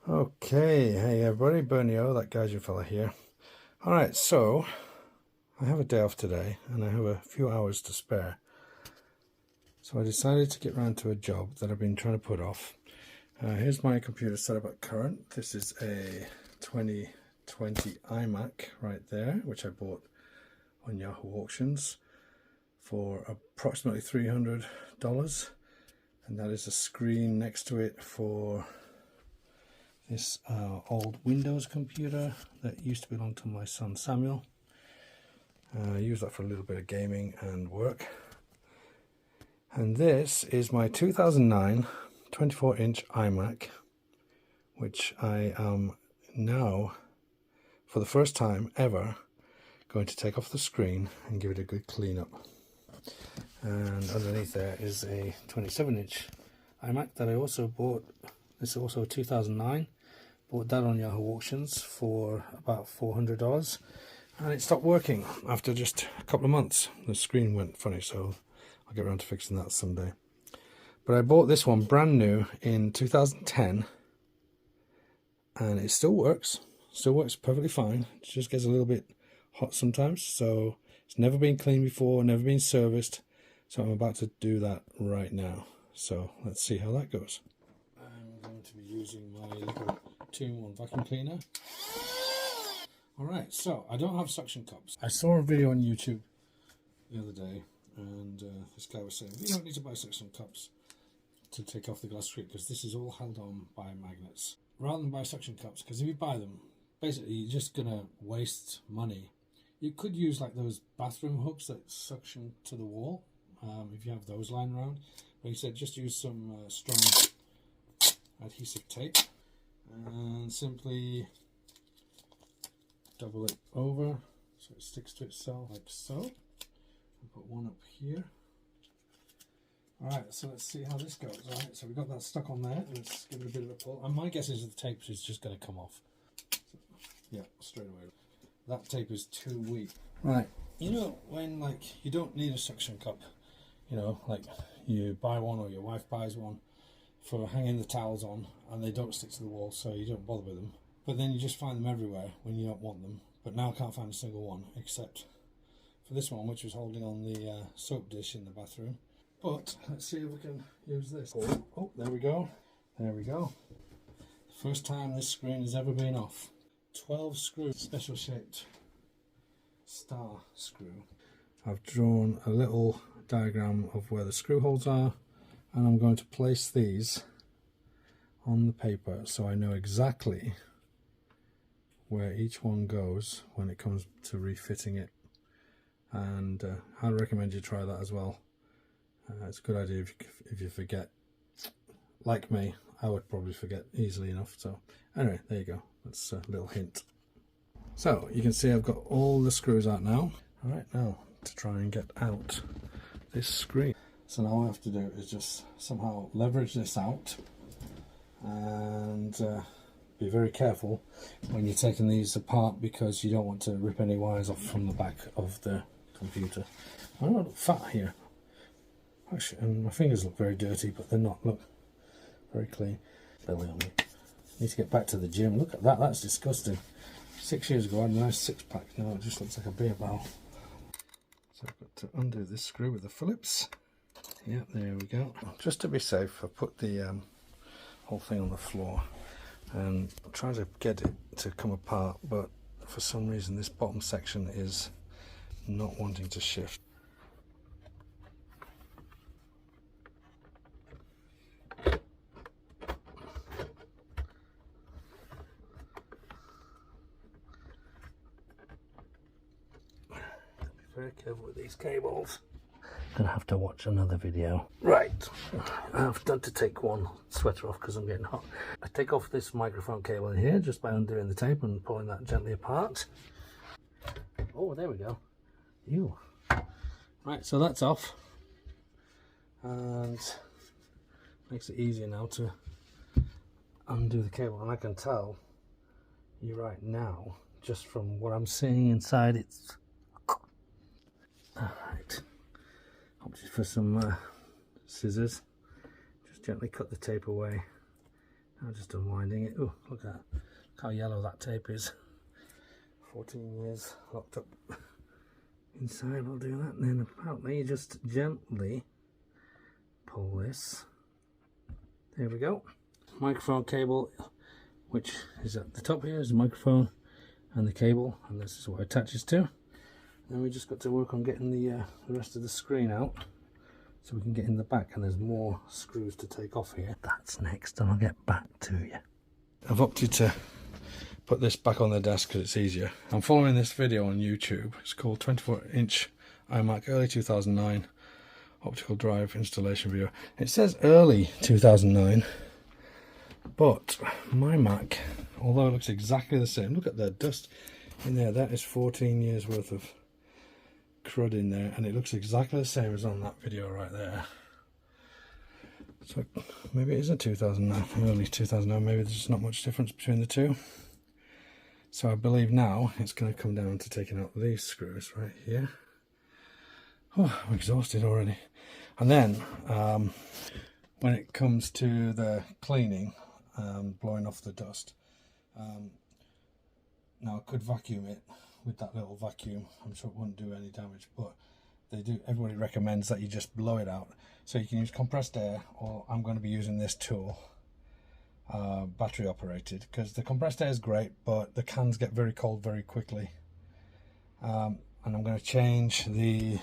Okay, hey everybody, Bernio, that Gaijin fella here. Alright, so I have a day off today and I have a few hours to spare. So I decided to get round to a job that I've been trying to put off. Here's my computer set up at current. This is a 2020 iMac right there, which I bought on Yahoo Auctions for approximately $300. And that is a screen next to it for this old Windows computer that used to belong to my son Samuel. I use that for a little bit of gaming and work. And this is my 2009 24-inch iMac, which I am now, for the first time ever, going to take off the screen and give it a good clean up. And underneath there is a 27-inch iMac that I also bought. This is also a 2009. Bought that on Yahoo Auctions for about $400, and it stopped working after just a couple of months. The screen went funny, so I'll get around to fixing that someday. But I bought this one brand new in 2010, and it still works perfectly fine. It just gets a little bit hot sometimes, so it's never been cleaned before, never been serviced, so I'm about to do that right now. So let's see how that goes. I'm going to be using my little 2-in-1 vacuum cleaner. Alright, so I don't have suction cups. I saw a video on YouTube the other day, and this guy was saying you don't need to buy suction cups to take off the glass screen because this is all held on by magnets. Rather than buy suction cups, because if you buy them, basically you're just going to waste money. You could use like those bathroom hooks that suction to the wall, if you have those lying around. But he said just use some strong adhesive tape and simply double it over so it sticks to itself like so. I'll put one up here. Alright, so let's see how this goes. Alright, so we've got that stuck on there. Let's give it a bit of a pull. And my guess is the tape is just going to come off. So, yeah, straight away. That tape is too weak. Right, you know when like you don't need a suction cup, you know, like you buy one or your wife buys one for hanging the towels on and they don't stick to the wall, so you don't bother with them. But then you just find them everywhere when you don't want them. But now I can't find a single one except for this one, which was holding on the soap dish in the bathroom. But let's see if we can use this. Oh, there we go. There we go. First time this screen has ever been off. 12 screws, special shaped star screw. I've drawn a little diagram of where the screw holes are, and I'm going to place these on the paper so I know exactly where each one goes when it comes to refitting it. And I'd recommend you try that as well. It's a good idea if you forget. Like me, I would probably forget easily enough. So anyway, there you go. That's a little hint. So you can see I've got all the screws out now. All right, now to try and get out this screen. So now all I have to do is just somehow leverage this out and be very careful when you're taking these apart because you don't want to rip any wires off from the back of the computer. I'm not fat here. Actually, and my fingers look very dirty, but they're not. Look, very clean. Belly on me. Need to get back to the gym. Look at that. That's disgusting. 6 years ago I had a nice six-pack. Now it just looks like a beer barrel. So I've got to undo this screw with the Phillips. Yeah, there we go. Just to be safe, I put the whole thing on the floor and I'm trying to get it to come apart, but for some reason this bottom section is not wanting to shift. Very careful with these cables. Gonna have to watch another video. Right, I've done to take one sweater off because I'm getting hot. I take off this microphone cable in here just by undoing the tape and pulling that gently apart. Oh, there we go. Ew. Right, so that's off, and makes it easier now to undo the cable. And I can tell you right now, just from what I'm seeing inside, it's alright. Opted for some scissors. Just gently cut the tape away I'm just unwinding it. Oh, look how yellow that tape is. 14 years locked up inside. We'll do that, and then apparently you just gently pull this. There we go. Microphone cable, which is at the top here, is the microphone and the cable, and this is what it attaches to. Then we just got to work on getting the rest of the screen out so we can get in the back, and there's more screws to take off here. That's next, and I'll get back to you. I've opted to put this back on the desk because it's easier. I'm following this video on YouTube. It's called 24-inch iMac early 2009 optical drive installation video. It says early 2009, but my Mac, although it looks exactly the same, look at the dust in there. That is 14 years worth of crud in there, and it looks exactly the same as on that video right there. So maybe it isn't 2009, early 2009. Maybe there's not much difference between the two. So I believe now it's going to come down to taking out these screws right here. Oh, I'm exhausted already. And then when it comes to the cleaning, blowing off the dust, now I could vacuum it with that little vacuum. I'm sure it wouldn't do any damage, but everybody recommends that you just blow it out. So you can use compressed air, or I'm going to be using this tool, battery operated, because the compressed air is great, but the cans get very cold very quickly. And I'm going to change the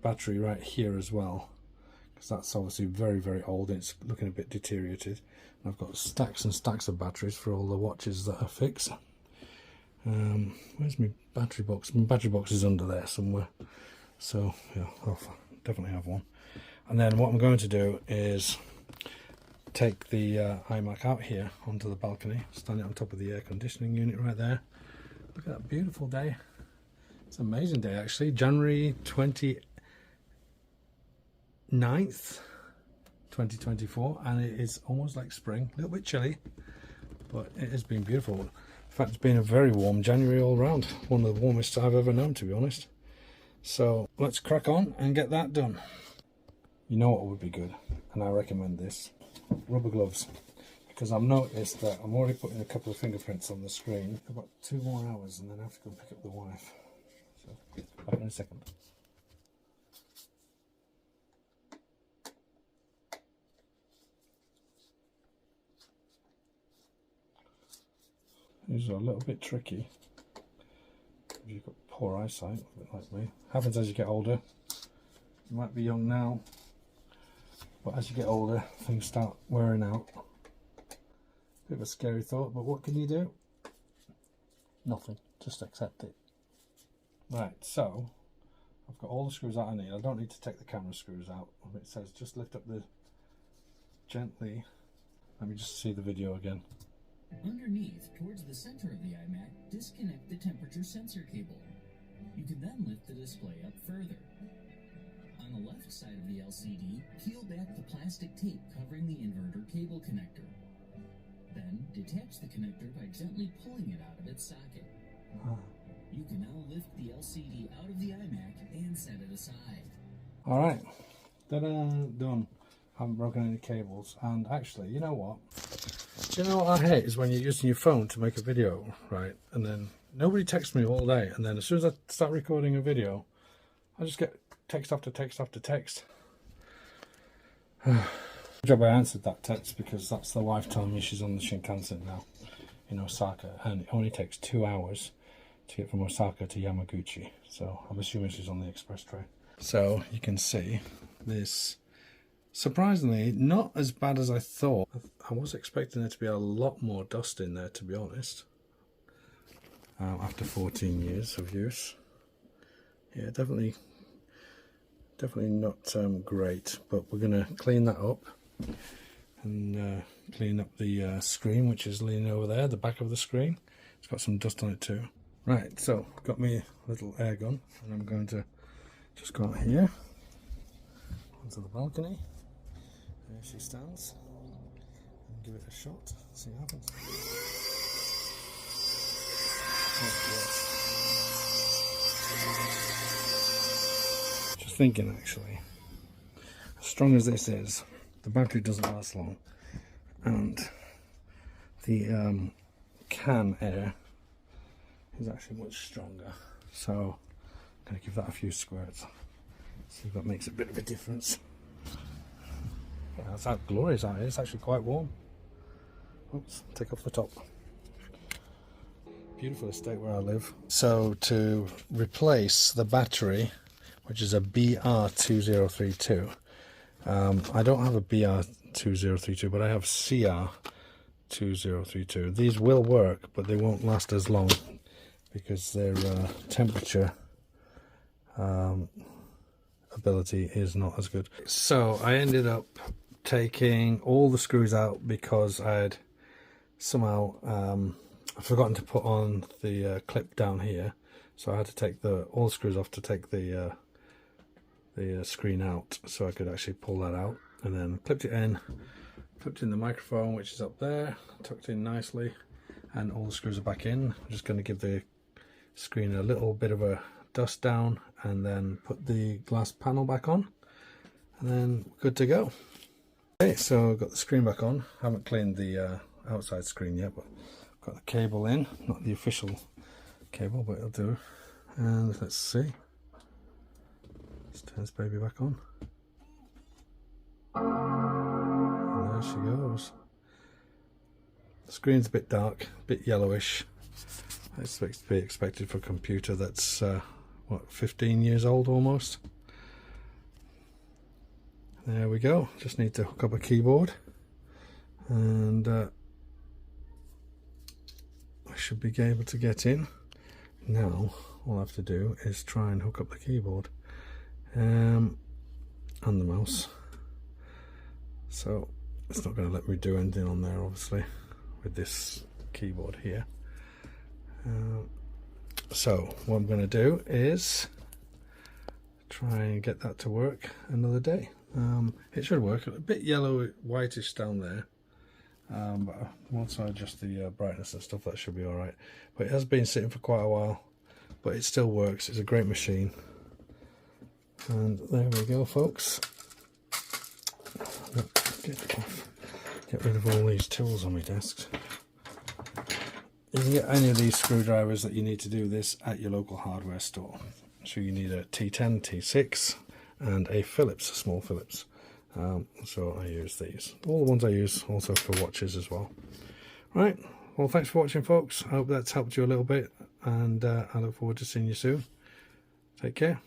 battery right here as well, because that's obviously very, very old. It's looking a bit deteriorated. I've got stacks and stacks of batteries for all the watches that I fix. Where's my battery box? My battery box is under there somewhere, so yeah, I'll definitely have one. And then what I'm going to do is take the iMac out here onto the balcony, stand it on top of the air conditioning unit right there. Look at that beautiful day. It's an amazing day actually. January 29th 2024, and it is almost like spring. A little bit chilly, but it has been beautiful. In fact, it's been a very warm January all round. One of the warmest I've ever known, to be honest. So let's crack on and get that done. You know what would be good, and I recommend this: rubber gloves, because I've noticed that I'm already putting a couple of fingerprints on the screen. I've got 2 more hours and then I have to go and pick up the wife. So back in a second. These are a little bit tricky if you've got poor eyesight, a bit like me. Happens as you get older. You might be young now, but as you get older, things start wearing out. Bit of a scary thought, but what can you do? Nothing, just accept it. Right, so I've got all the screws that I need. I don't need to take the camera screws out. It says just lift up the gently. Let me just see the video again. Underneath, towards the center of the iMac, disconnect the temperature sensor cable. You can then lift the display up further. On the left side of the LCD, peel back the plastic tape covering the inverter cable connector. Then, detach the connector by gently pulling it out of its socket. You can now lift the LCD out of the iMac and set it aside. Alright, done. I haven't broken any cables, and actually, you know what? Do you know what I hate is when you're using your phone to make a video, right? And then nobody texts me all day, and then as soon as I start recording a video, I just get text after text after text. Good job I answered that text, because that's the wife telling me she's on the Shinkansen now in Osaka, and it only takes 2 hours to get from Osaka to Yamaguchi, so I'm assuming she's on the express train. So you can see this, surprisingly not as bad as I thought. I was expecting there to be a lot more dust in there, to be honest, after 14 years of use. Yeah, definitely not great, but we're going to clean that up and clean up the screen, which is leaning over there, the back of the screen. It's got some dust on it too. Right, so got me a little air gun, and I'm going to just go out here onto the balcony. There she stands, and give it a shot, see what happens. Oh, yes. Just thinking, actually, as strong as this is, the battery doesn't last long, and the can air is actually much stronger. So I'm going to give that a few squirts, see if that makes a bit of a difference. Yeah, that's how glorious that is. It's actually quite warm. Oops, take off the top. Beautiful estate where I live. So to replace the battery, which is a BR2032, I don't have a BR2032, but I have CR2032. These will work, but they won't last as long because their temperature ability is not as good. So I ended up taking all the screws out because I had somehow forgotten to put on the clip down here, so I had to take all the screws off to take the screen out, so I could actually pull that out, and then clipped it in the microphone, which is up there, tucked in nicely, and all the screws are back in. I'm just going to give the screen a little bit of a dust down and then put the glass panel back on, and then good to go. Okay, so I've got the screen back on. I haven't cleaned the outside screen yet, but I've got the cable in, not the official cable, but it'll do. And let's see, let's turn this baby back on. And there she goes. The screen's a bit dark, a bit yellowish. It's to be expected for a computer that's what, 15 years old almost. There we go. Just need to hook up a keyboard, and I should be able to get in. Now all I have to do is try and hook up the keyboard and the mouse. So it's not going to let me do anything on there, obviously, with this keyboard here. So what I'm going to do is try and get that to work another day. It should work. A bit yellow whitish down there, but once I adjust the brightness and stuff, that should be alright. But it has been sitting for quite a while, but it still works. It's a great machine. And there we go, folks. Get rid of all these tools on my desk. You can get any of these screwdrivers that you need to do this at your local hardware store. So you need a T10, T6 and a Phillips, a small Phillips. So I use these. All the ones I use also for watches as well. Right, well, thanks for watching, folks. I hope that's helped you a little bit, and I look forward to seeing you soon. Take care.